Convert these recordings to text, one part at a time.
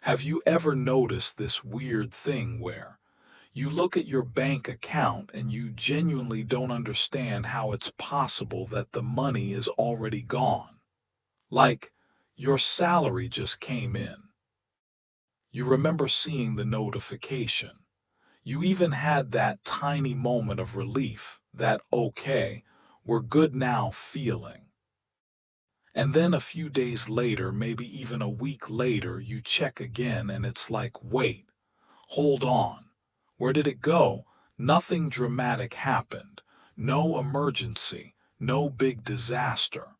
Have you ever noticed this weird thing where you look at your bank account and you genuinely don't understand how it's possible that the money is already gone? Like, your salary just came in. You remember seeing the notification. You even had that tiny moment of relief, that okay, we're good now feeling. And then a few days later, maybe even a week later, you check again and it's like, wait, hold on. Where did it go? Nothing dramatic happened. No emergency. No big disaster.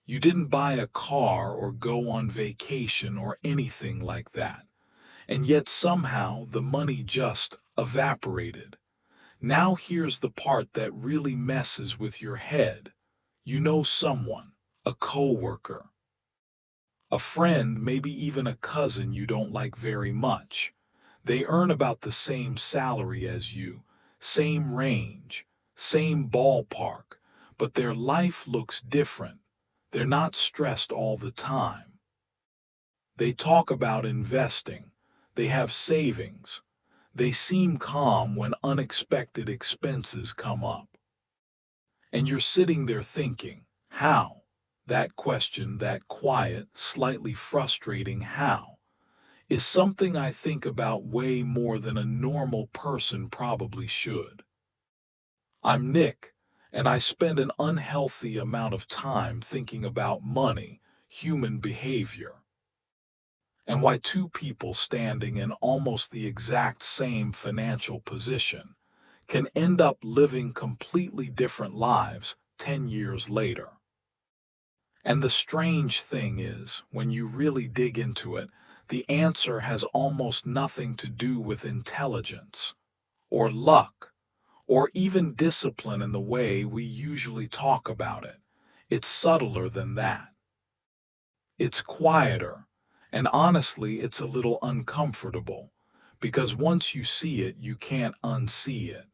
You didn't buy a car or go on vacation or anything like that. And yet somehow the money just evaporated. Now here's the part that really messes with your head. You know someone, a coworker, a friend, maybe even a cousin you don't like very much. They earn about the same salary as you, same range, same ballpark, but their life looks different. They're not stressed all the time. They talk about investing. They have savings. They seem calm when unexpected expenses come up. And you're sitting there thinking, how? That question, that quiet, slightly frustrating how, is something I think about way more than a normal person probably should. I'm Nick, and I spend an unhealthy amount of time thinking about money, human behavior, and why two people standing in almost the exact same financial position can end up living completely different lives 10 years later. And the strange thing is, when you really dig into it, the answer has almost nothing to do with intelligence, or luck, or even discipline in the way we usually talk about it. It's subtler than that. It's quieter, and honestly, it's a little uncomfortable, because once you see it, you can't unsee it.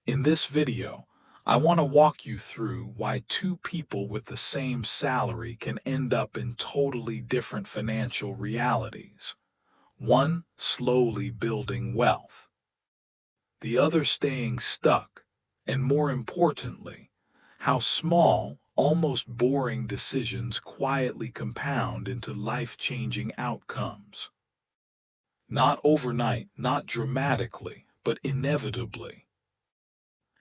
In this video, I want to walk you through why two people with the same salary can end up in totally different financial realities. One slowly building wealth, the other staying stuck, and more importantly, how small, almost boring decisions quietly compound into life-changing outcomes. Not overnight, not dramatically, but inevitably.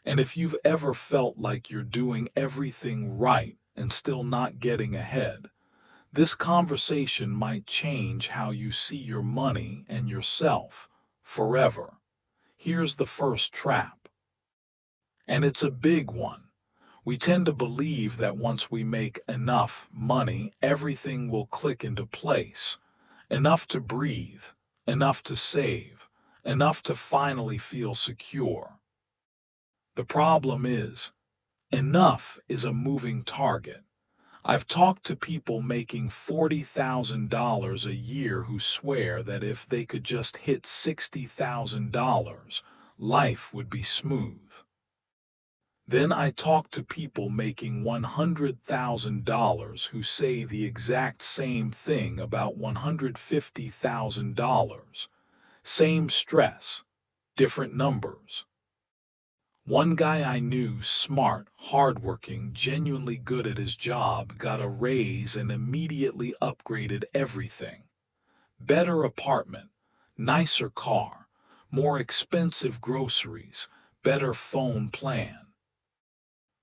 And if you've ever felt like you're doing everything right and still not getting ahead, this conversation might change how you see your money and yourself forever. Here's the first trap. And it's a big one. We tend to believe that once we make enough money, everything will click into place. Enough to breathe, enough to save, enough to finally feel secure. The problem is, enough is a moving target. I've talked to people making $40,000 a year who swear that if they could just hit $60,000, life would be smooth. Then I talk to people making $100,000 who say the exact same thing about $150,000. Same stress, different numbers. One guy I knew, smart, hardworking, genuinely good at his job, got a raise and immediately upgraded everything. Better apartment, nicer car, more expensive groceries, better phone plan.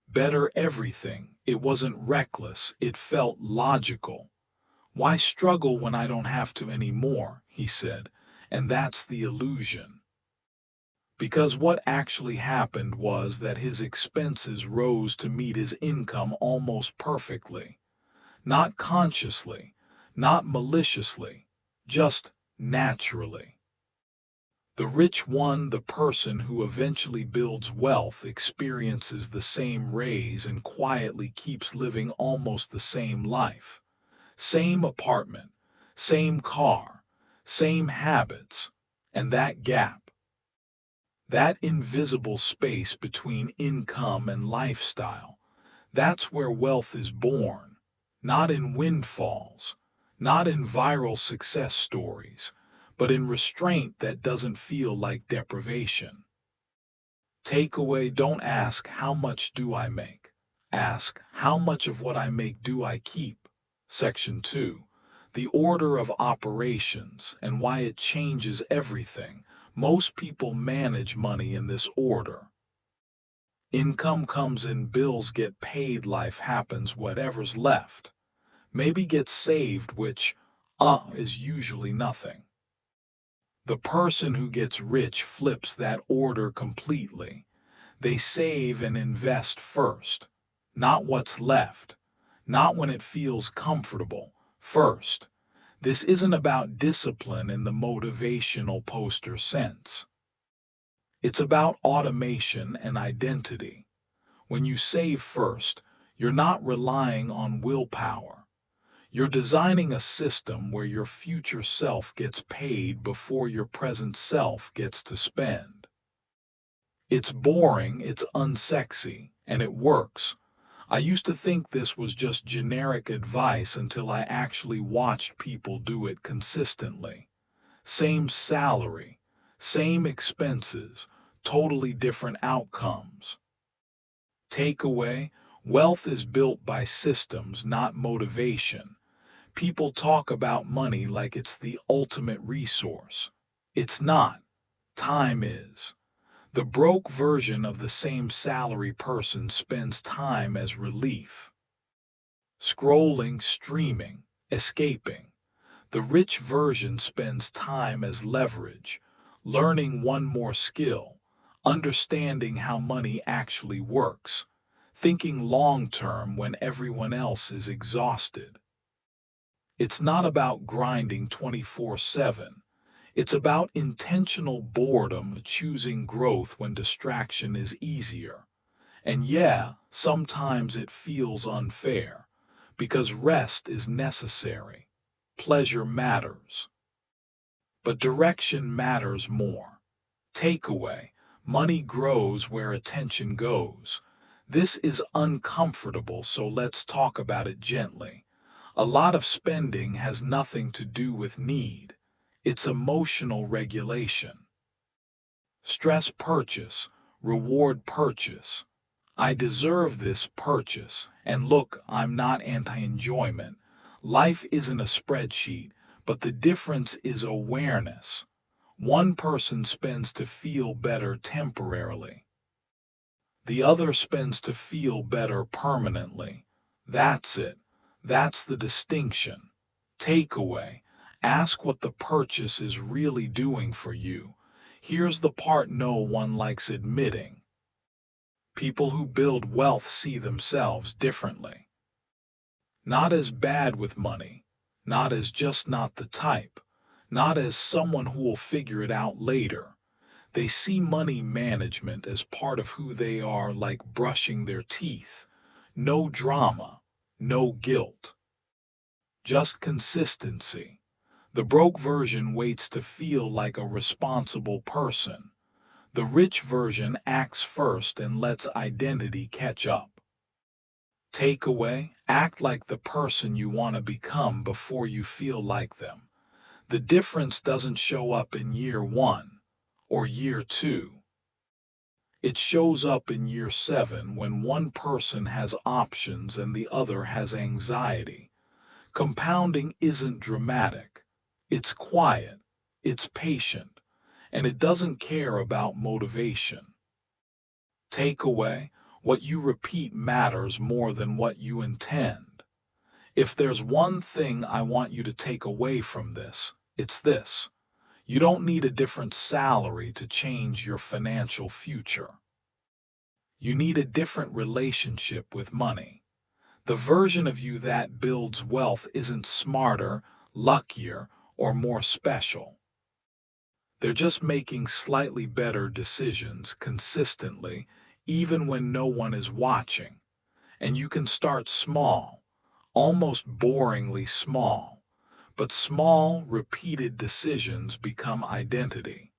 Better everything. It wasn't reckless, it felt logical. Why struggle when I don't have to anymore, he said, and that's the illusion. Because what actually happened was that his expenses rose to meet his income almost perfectly. Not consciously, not maliciously, just naturally. The rich one, the person who eventually builds wealth, experiences the same raise and quietly keeps living almost the same life. Same apartment, same car, same habits, and that gap, that invisible space between income and lifestyle, that's where wealth is born, not in windfalls, not in viral success stories, but in restraint that doesn't feel like deprivation. Takeaway: don't ask, how much do I make? Ask, how much of what I make do I keep? Section 2. The order of operations and why it changes everything. Most people manage money in this order. Income comes in, bills get paid, life happens, whatever's left maybe gets saved, which is usually nothing. The person who gets rich flips that order completely. They save and invest first, not what's left, not when it feels comfortable, first. This isn't about discipline in the motivational poster sense. It's about automation and identity. When you save first, you're not relying on willpower. You're designing a system where your future self gets paid before your present self gets to spend. It's boring, it's unsexy, and it works. I used to think this was just generic advice until I actually watched people do it consistently. Same salary, same expenses, totally different outcomes. Takeaway: wealth is built by systems, not motivation. People talk about money like it's the ultimate resource. It's not. Time is. The broke version of the same salary person spends time as relief. Scrolling, streaming, escaping. The rich version spends time as leverage, learning one more skill, understanding how money actually works, thinking long term when everyone else is exhausted. It's not about grinding 24/7. It's about intentional boredom, choosing growth when distraction is easier. And yeah, sometimes it feels unfair, because rest is necessary. Pleasure matters. But direction matters more. Takeaway: money grows where attention goes. This is uncomfortable, so let's talk about it gently. A lot of spending has nothing to do with need. It's emotional regulation. Stress purchase, reward purchase. I deserve this purchase. And look, I'm not anti-enjoyment. Life isn't a spreadsheet, but the difference is awareness. One person spends to feel better temporarily. The other spends to feel better permanently. That's it. That's the distinction. Takeaway: ask what the purchase is really doing for you. Here's the part no one likes admitting. People who build wealth see themselves differently. Not as bad with money, not as just not the type, not as someone who will figure it out later. They see money management as part of who they are, like brushing their teeth. No drama, no guilt. Just consistency. The broke version waits to feel like a responsible person. The rich version acts first and lets identity catch up. Takeaway: act like the person you want to become before you feel like them. The difference doesn't show up in year 1 or year 2. It shows up in year 7, when one person has options and the other has anxiety. Compounding isn't dramatic. It's quiet. It's patient. And it doesn't care about motivation. Takeaway: what you repeat matters more than what you intend. If there's one thing I want you to take away from this, it's this. You don't need a different salary to change your financial future. You need a different relationship with money. The version of you that builds wealth isn't smarter, luckier, or more special. They're just making slightly better decisions consistently, even when no one is watching. And you can start small, almost boringly small. But small, repeated decisions become identity.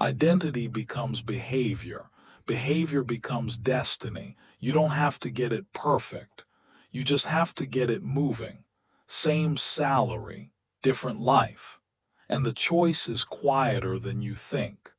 Identity becomes behavior. Behavior becomes destiny. You don't have to get it perfect. You just have to get it moving. Same salary, different life. And the choice is quieter than you think.